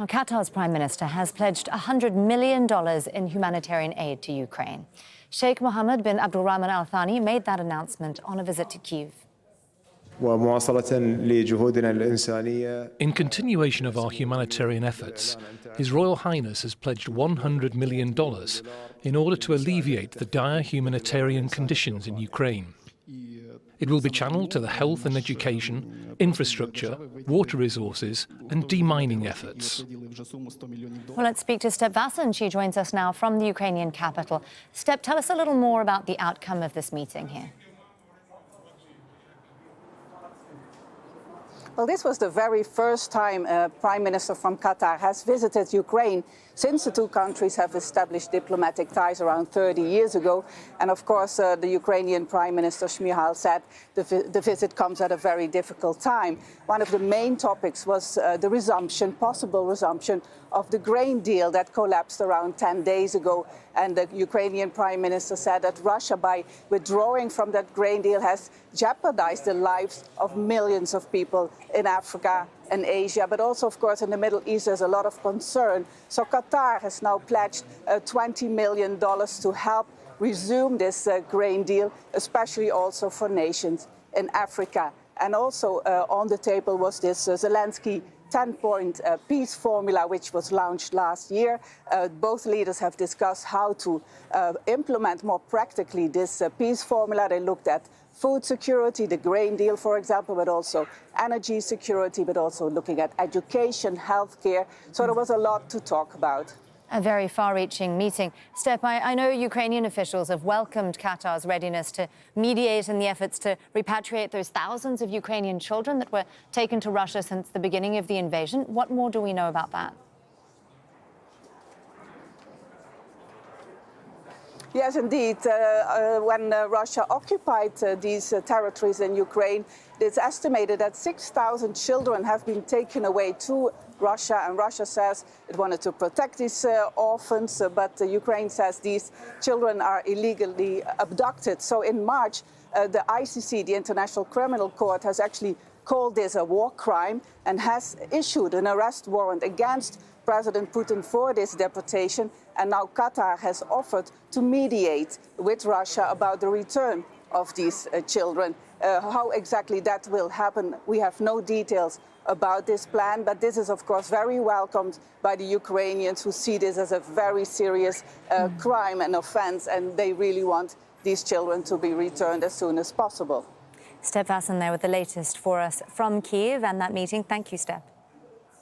Now, Qatar's Prime Minister has pledged $100 million in humanitarian aid to Ukraine. Sheikh Mohammed bin Abdulrahman Al Thani made that announcement on a visit to Kyiv. In continuation of our humanitarian efforts, His Royal Highness has pledged $100 million in order to alleviate the dire humanitarian conditions in Ukraine. It will be channeled to the health and education, infrastructure, water resources and demining efforts. Well, let's speak to Vaessen. She joins us now from the Ukrainian capital. Tell us a little more about the outcome of this meeting here. Well, this was the very first time a Prime Minister from Qatar has visited Ukraine since the two countries have established diplomatic ties around 30 years ago. And of course, the Ukrainian Prime Minister Sheikh said the visit comes at a very difficult time. One of the main topics was the possible resumption of the grain deal that collapsed around 10 days ago. And the Ukrainian Prime Minister said that Russia, by withdrawing from that grain deal, has jeopardized the lives of millions of people in Africa and Asia, but also, of course, in the Middle East, there's a lot of concern. So Qatar has now pledged $20 million to help resume this grain deal, especially also for nations in Africa. And also on the table was this Zelensky 10-point peace formula, which was launched last year. Both leaders have discussed how to implement more practically this peace formula. They looked at food security, the grain deal, for example, but also energy security, but also looking at education, healthcare. So there was a lot to talk about. A very far-reaching meeting. I know Ukrainian officials have welcomed Qatar's readiness to mediate in the efforts to repatriate those thousands of Ukrainian children that were taken to Russia since the beginning of the invasion. What more do we know about that? Yes, indeed. When Russia occupied these territories in Ukraine, it's estimated that 6,000 children have been taken away to Russia, and Russia says it wanted to protect these orphans, but Ukraine says these children are illegally abducted. So in March, the ICC, the International Criminal Court, has actually called this a war crime and has issued an arrest warrant against President Putin for this deportation. And now Qatar has offered to mediate with Russia about the return of these children. How exactly that will happen, we have no details about this plan, but this is, of course, very welcomed by the Ukrainians, who see this as a very serious crime and offense, and they really want these children to be returned as soon as possible. Vaessen there with the latest for us from Kyiv and that meeting. Thank you, Step.